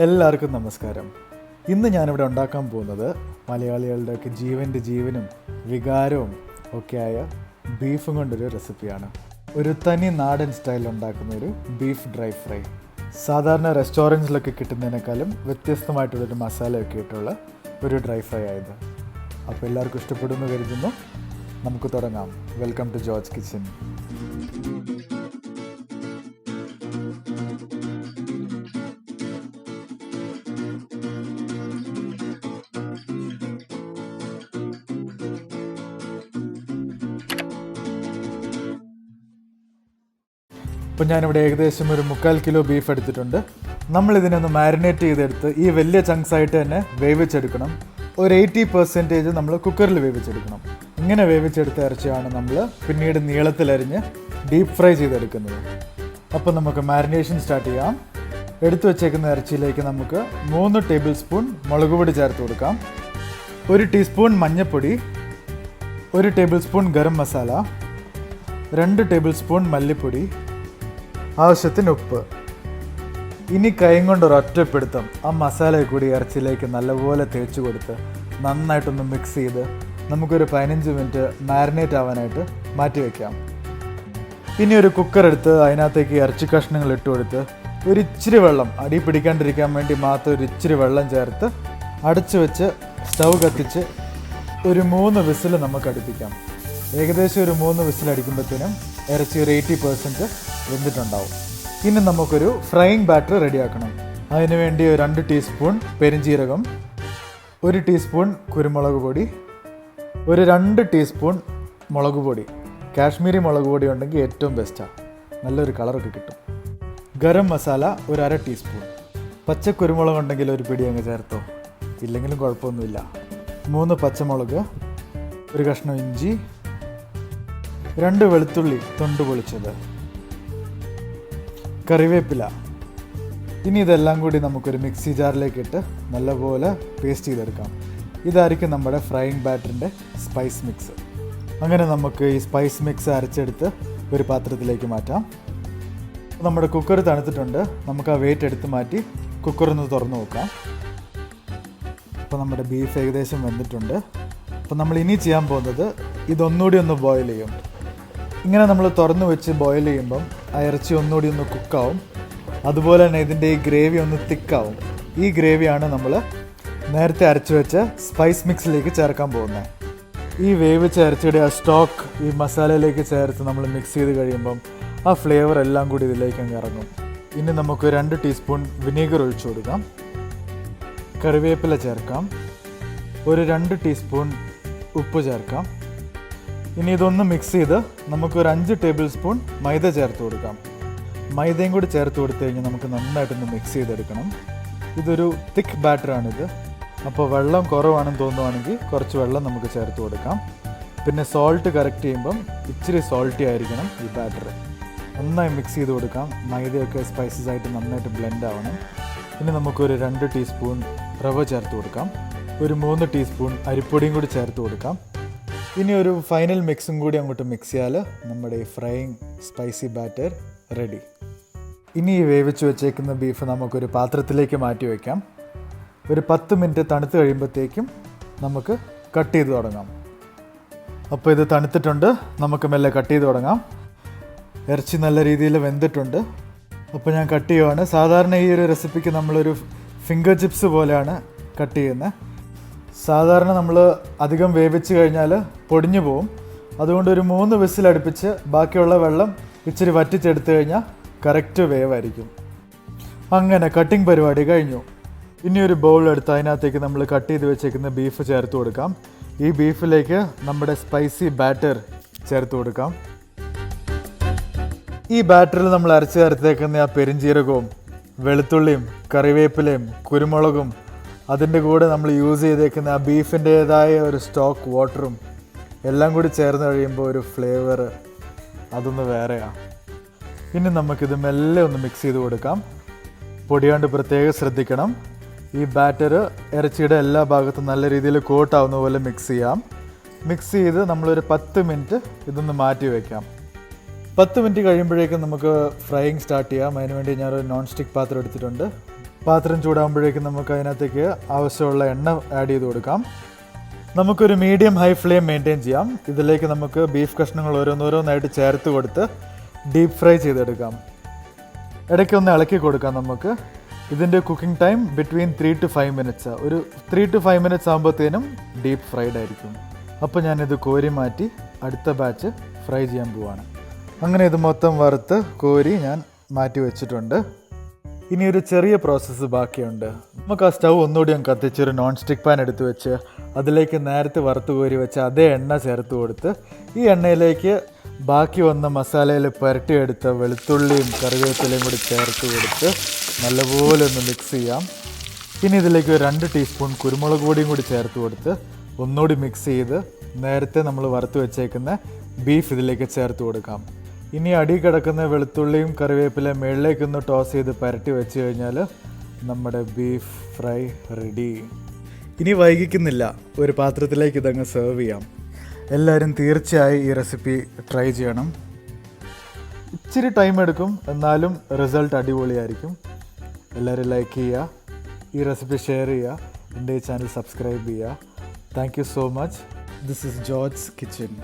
എല്ലാവർക്കും നമസ്കാരം. ഇന്ന് ഞാനിവിടെ ഉണ്ടാക്കാൻ പോകുന്നത് മലയാളികളുടെയൊക്കെ ജീവനും വികാരവും ഒക്കെയായ ബീഫും കൊണ്ടൊരു റെസിപ്പിയാണ്. ഒരു തനി നാടൻ സ്റ്റൈൽ ഉണ്ടാക്കുന്ന ഒരു ബീഫ് ഡ്രൈ ഫ്രൈ. സാധാരണ റെസ്റ്റോറൻറ്റ്സിലൊക്കെ കിട്ടുന്നതിനേക്കാളും വ്യത്യസ്തമായിട്ടുള്ളൊരു മസാലയൊക്കെ ഇട്ടുള്ള ഒരു ഡ്രൈ ഫ്രൈ ആയത്. അപ്പോൾ എല്ലാവർക്കും ഇഷ്ടപ്പെടുമെന്ന് കരുതുന്നു. നമുക്ക് തുടങ്ങാം. Welcome to George kitchen. ഇപ്പോൾ ഞാനിവിടെ ഏകദേശം ഒരു 3/4 കിലോ ബീഫ് എടുത്തിട്ടുണ്ട്. നമ്മളിതിനൊന്ന് മാരിനേറ്റ് ചെയ്തെടുത്ത് ഈ വലിയ ചങ്ക്സ് ആയിട്ട് തന്നെ വേവിച്ചെടുക്കണം. ഒരു 80% നമ്മൾ കുക്കറിൽ വേവിച്ചെടുക്കണം. ഇങ്ങനെ വേവിച്ചെടുത്ത ഇറച്ചിയാണ് നമ്മൾ പിന്നീട് നീളത്തിലരിഞ്ഞ് ഡീപ്പ് ഫ്രൈ ചെയ്തെടുക്കുന്നത്. അപ്പോൾ നമുക്ക് മാരിനേഷൻ സ്റ്റാർട്ട് ചെയ്യാം. എടുത്തു വച്ചേക്കുന്ന ഇറച്ചിയിലേക്ക് നമുക്ക് 3 ടേബിൾ സ്പൂൺ മുളക് പൊടി ചേർത്ത് കൊടുക്കാം. 1 ടീസ്പൂൺ മഞ്ഞൾപ്പൊടി, 1 table spoon garam masala, 2 table spoon മല്ലിപ്പൊടി, ആവശ്യത്തിന് ഉപ്പ്. ഇനി കൈ കൊണ്ട് ഒരൊറ്റപ്പെടുത്തും ആ മസാലയെ കൂടി ഇറച്ചിയിലേക്ക് നല്ലപോലെ തേച്ച് കൊടുത്ത് നന്നായിട്ടൊന്ന് മിക്സ് ചെയ്ത് നമുക്കൊരു 15 മിനിറ്റ് മാരിനേറ്റ് ആവാനായിട്ട് മാറ്റി വയ്ക്കാം. ഇനി ഒരു കുക്കർ എടുത്ത് അതിനകത്തേക്ക് ഇറച്ചി കഷ്ണങ്ങൾ ഇട്ട് കൊടുത്ത് ഒരിച്ചിരി വെള്ളം, അടി പിടിക്കാണ്ടിരിക്കാൻ വേണ്ടി മാത്രം ഒരിച്ചിരി വെള്ളം ചേർത്ത് അടച്ചു വെച്ച് സ്റ്റൗ കത്തിച്ച് ഒരു 3 വിസിൽ നമുക്ക് അടുപ്പിക്കാം. ഏകദേശം ഒരു 3 വിസിൽ അടിക്കുമ്പോഴത്തേനും ഇറച്ചി ഒരു 80% വെന്തിട്ടുണ്ടാവും. ഇനി നമുക്കൊരു ഫ്രൈയിങ് ബാറ്റർ റെഡിയാക്കണം. അതിനുവേണ്ടി 2 ടീസ്പൂൺ പെരിഞ്ജീരകം, 1 ടീസ്പൂൺ കുരുമുളക് പൊടി, 2 ടീസ്പൂൺ മുളക് പൊടി. കാശ്മീരി മുളക് പൊടി ഉണ്ടെങ്കിൽ ഏറ്റവും ബെസ്റ്റാണ്, നല്ലൊരു കളറൊക്കെ കിട്ടും. ഗരം മസാല 1/2 ടീസ്പൂൺ. പച്ച കുരുമുളക് ഉണ്ടെങ്കിൽ ഒരു പിടി അങ്ങ് ചേർത്തോ, ഇല്ലെങ്കിലും കുഴപ്പമൊന്നുമില്ല. 3 പച്ചമുളക്, 1 കഷ്ണം ഇഞ്ചി, 2 വെളുത്തുള്ളി തൊണ്ട് പൊളിച്ചത്, കറിവേപ്പില. ഇനി ഇതെല്ലാം കൂടി നമുക്കൊരു മിക്സി ജാറിലേക്ക് ഇട്ട് നല്ലപോലെ പേസ്റ്റ് ചെയ്തെടുക്കാം. ഇതായിരിക്കും നമ്മുടെ ഫ്രൈയിങ് ബാറ്ററിൻ്റെ സ്പൈസ് മിക്സ്. അങ്ങനെ നമുക്ക് ഈ സ്പൈസ് മിക്സ് അരച്ചെടുത്ത് ഒരു പാത്രത്തിലേക്ക് മാറ്റാം. നമ്മുടെ കുക്കർ തണുത്തിട്ടുണ്ട്. നമുക്ക് ആ വെയിറ്റ് എടുത്ത് മാറ്റി കുക്കറൊന്ന് തുറന്ന് നോക്കാം. അപ്പോൾ നമ്മുടെ ബീഫ് ഏകദേശം വെന്തിട്ടുണ്ട്. അപ്പോൾ നമ്മൾ ഇനി ചെയ്യാൻ പോകുന്നത് ഇതൊന്നുകൂടി ഒന്ന് ബോയിൽ ചെയ്യും. ഇങ്ങനെ നമ്മൾ തുറന്ന് വെച്ച് ബോയിൽ ചെയ്യുമ്പം ആ ഇറച്ചി ഒന്നുകൂടി ഒന്ന് കുക്കാവും. അതുപോലെ തന്നെ ഇതിൻ്റെ ഈ ഗ്രേവി ഒന്ന് തിക്കാവും. ഈ ഗ്രേവിയാണ് നമ്മൾ നേരത്തെ അരച്ച് വെച്ച സ്പൈസ് മിക്സിലേക്ക് ചേർക്കാൻ പോകുന്നത്. ഈ വേവിച്ച ഇറച്ചിയുടെ ആ സ്റ്റോക്ക് ഈ മസാലയിലേക്ക് ചേർത്ത് നമ്മൾ മിക്സ് ചെയ്ത് കഴിയുമ്പം ആ ഫ്ലേവർ എല്ലാം കൂടി ഇതിലേക്ക് അങ്ങ് ഇറങ്ങും. ഇനി നമുക്ക് 2 ടീസ്പൂൺ വിനീഗർ ഒഴിച്ചു കൊടുക്കാം. കറിവേപ്പില ചേർക്കാം. 2 ടീസ്പൂൺ ഉപ്പ് ചേർക്കാം. ഇനി ഇതൊന്ന് മിക്സ് ചെയ്ത് നമുക്കൊരു 5 ടേബിൾ സ്പൂൺ മൈദ ചേർത്ത് കൊടുക്കാം. മൈദയും കൂടി ചേർത്ത് കൊടുത്തു കഴിഞ്ഞാൽ നമുക്ക് നന്നായിട്ടൊന്ന് മിക്സ് ചെയ്തെടുക്കണം. ഇതൊരു തിക്ക് ബാറ്ററാണിത്. അപ്പോൾ വെള്ളം കുറവാണെന്ന് തോന്നുവാണെങ്കിൽ കുറച്ച് വെള്ളം നമുക്ക് ചേർത്ത് കൊടുക്കാം. പിന്നെ സോൾട്ട് കറക്റ്റ് ചെയ്യുമ്പം ഇച്ചിരി സോൾട്ടി ആയിരിക്കണം ഈ ബാറ്റർ. നന്നായി മിക്സ് ചെയ്ത് കൊടുക്കാം. മൈദയൊക്കെ സ്പൈസസ് ആയിട്ട് നന്നായിട്ട് ബ്ലെൻഡ് ആവണം. ഇനി നമുക്കൊരു 2 ടീസ്പൂൺ റവ ചേർത്ത് കൊടുക്കാം. 3 ടീസ്പൂൺ അരിപ്പൊടിയും കൂടി ചേർത്ത് കൊടുക്കാം. ഇനി ഒരു ഫൈനൽ മിക്സും കൂടി അങ്ങോട്ട് മിക്സ് ചെയ്യാൽ നമ്മുടെ ഈ ഫ്രൈയിങ് സ്പൈസി ബാറ്റർ റെഡി. ഇനി ഈ വേവിച്ച് വെച്ചേക്കുന്ന ബീഫ് നമുക്കൊരു പാത്രത്തിലേക്ക് മാറ്റി വയ്ക്കാം. ഒരു 10 മിനിറ്റ് തണുത്ത് കഴിയുമ്പോഴത്തേക്കും നമുക്ക് കട്ട് ചെയ്ത് തുടങ്ങാം. അപ്പോൾ ഇത് തണുത്തിട്ടുണ്ട്. നമുക്ക് മെല്ലെ കട്ട് ചെയ്ത് തുടങ്ങാം. ഇറച്ചി നല്ല രീതിയിൽ വെന്തിട്ടുണ്ട്. അപ്പോൾ ഞാൻ കട്ട് ചെയ്യുവാണ്. സാധാരണ ഈ ഒരു റെസിപ്പിക്ക് നമ്മളൊരു ഫിംഗർ ചിപ്സ് പോലെയാണ് കട്ട് ചെയ്യുന്നത്. സാധാരണ നമ്മൾ അധികം വേവിച്ച് കഴിഞ്ഞാൽ പൊടിഞ്ഞു പോവും. അതുകൊണ്ട് ഒരു 3 വിസിൽ അടുപ്പിച്ച് ബാക്കിയുള്ള വെള്ളം ഇച്ചിരി വറ്റിച്ചെടുത്ത് കഴിഞ്ഞാൽ കറക്റ്റ് വേവായിരിക്കും. അങ്ങനെ കട്ടിങ് പരിപാടി കഴിഞ്ഞു. ഇനി ഒരു ബൗൾ എടുത്ത് അതിനകത്തേക്ക് നമ്മൾ കട്ട് ചെയ്ത് വെച്ചേക്കുന്ന ബീഫ് ചേർത്ത് കൊടുക്കാം. ഈ ബീഫിലേക്ക് നമ്മുടെ സ്പൈസി ബാറ്റർ ചേർത്ത് കൊടുക്കാം. ഈ ബാറ്ററിൽ നമ്മൾ അരച്ച് ചേർത്തേക്കുന്ന ആ പെരിഞ്ജീരകവും വെളുത്തുള്ളിയും കറിവേപ്പിലയും കുരുമുളകും അതിൻ്റെ കൂടെ നമ്മൾ യൂസ് ചെയ്തേക്കുന്ന ആ ബീഫിൻ്റേതായ ഒരു സ്റ്റോക്ക് വാട്ടറും എല്ലാം കൂടി ചേർന്ന് കഴിയുമ്പോൾ ഒരു ഫ്ലേവർ അതൊന്ന് വേറെയാണ്. ഇനി നമുക്കിത് മെല്ലെ ഒന്ന് മിക്സ് ചെയ്ത് കൊടുക്കാം. പൊടിയാണ്ട് പ്രത്യേകം ശ്രദ്ധിക്കണം. ഈ ബാറ്റർ ഇറച്ചിയുടെ എല്ലാ ഭാഗത്തും നല്ല രീതിയിൽ കോട്ടാവുന്ന പോലെ മിക്സ് ചെയ്യാം. മിക്സ് ചെയ്ത് നമ്മളൊരു 10 മിനിറ്റ് ഇതൊന്ന് മാറ്റി വയ്ക്കാം. 10 മിനിറ്റ് കഴിയുമ്പോഴേക്കും നമുക്ക് ഫ്രൈയിങ് സ്റ്റാർട്ട് ചെയ്യാം. അതിനുവേണ്ടി ഞാനൊരു നോൺ സ്റ്റിക്ക് പാത്രം എടുത്തിട്ടുണ്ട്. പാത്രം ചൂടാകുമ്പോഴേക്കും നമുക്ക് അതിനകത്തേക്ക് ആവശ്യമുള്ള എണ്ണ ആഡ് ചെയ്ത് കൊടുക്കാം. നമുക്കൊരു മീഡിയം ഹൈ ഫ്ലെയിം മെയിൻറ്റെയിൻ ചെയ്യാം. ഇതിലേക്ക് നമുക്ക് ബീഫ് കഷ്ണങ്ങൾ ഓരോന്നോരോന്നായിട്ട് ചേർത്ത് കൊടുത്ത് ഡീപ്പ് ഫ്രൈ ചെയ്തെടുക്കാം. ഇടയ്ക്കൊന്ന് ഇളക്കി കൊടുക്കാം നമുക്ക്. ഇതിൻ്റെ cooking time between 3 to 5 minutes. ഒരു 3 to 5 minutes ആകുമ്പോഴത്തേനും ഡീപ്പ് ഫ്രൈഡ് ആയിരിക്കും. അപ്പോൾ ഞാനിത് കോരി മാറ്റി അടുത്ത ബാച്ച് ഫ്രൈ ചെയ്യാൻ പോവാണ്. അങ്ങനെ ഇത് മൊത്തം വറുത്ത് കോരി ഞാൻ മാറ്റി വെച്ചിട്ടുണ്ട്. ഇനി ഒരു ചെറിയ പ്രോസസ്സ് ബാക്കിയുണ്ട്. നമുക്ക് ആ സ്റ്റൗ ഒന്നുകൂടി കത്തിച്ചൊരു നോൺ സ്റ്റിക്ക് പാൻ എടുത്ത് വെച്ച് അതിലേക്ക് നേരത്തെ വറുത്ത് കോരി വെച്ച് അതേ എണ്ണ ചേർത്ത് കൊടുത്ത് ഈ എണ്ണയിലേക്ക് ബാക്കി വന്ന മസാലയിൽ പുരട്ടിയെടുത്ത വെളുത്തുള്ളിയും കറിവേപ്പിലയും കൂടി ചേർത്ത് കൊടുത്ത് നല്ലപോലെ ഒന്ന് മിക്സ് ചെയ്യാം. ഇനി ഇതിലേക്ക് ഒരു 2 ടീസ്പൂൺ കുരുമുളക് പൊടിയും കൂടി ചേർത്ത് കൊടുത്ത് ഒന്നുകൂടി മിക്സ് ചെയ്ത് നേരത്തെ നമ്മൾ വറുത്ത് വെച്ചേക്കുന്ന ബീഫ് ഇതിലേക്ക് ചേർത്ത് കൊടുക്കാം. ഇനി അടി കിടക്കുന്ന വെളുത്തുള്ളിയും കറിവേപ്പിലയും മുകളിലേക്കൊന്ന് ടോസ് ചെയ്ത് പുരട്ടി വെച്ച് കഴിഞ്ഞാൽ നമ്മുടെ ബീഫ് ഫ്രൈ റെഡി. ഇനി വൈകിക്കുന്നില്ല, ഒരു പാത്രത്തിലേക്ക് ഇതങ്ങ് സെർവ് ചെയ്യാം. എല്ലാവരും തീർച്ചയായും ഈ റെസിപ്പി ട്രൈ ചെയ്യണം. ഇച്ചിരി ടൈം എടുക്കും, എന്നാലും റിസൾട്ട് അടിപൊളിയായിരിക്കും. എല്ലാവരും ലൈക്ക് ചെയ്യുക, ഈ റെസിപ്പി ഷെയർ ചെയ്യുക, എൻ്റെ ഈ ചാനൽ സബ്സ്ക്രൈബ് ചെയ്യുക. Thank you so much. This is George's kitchen.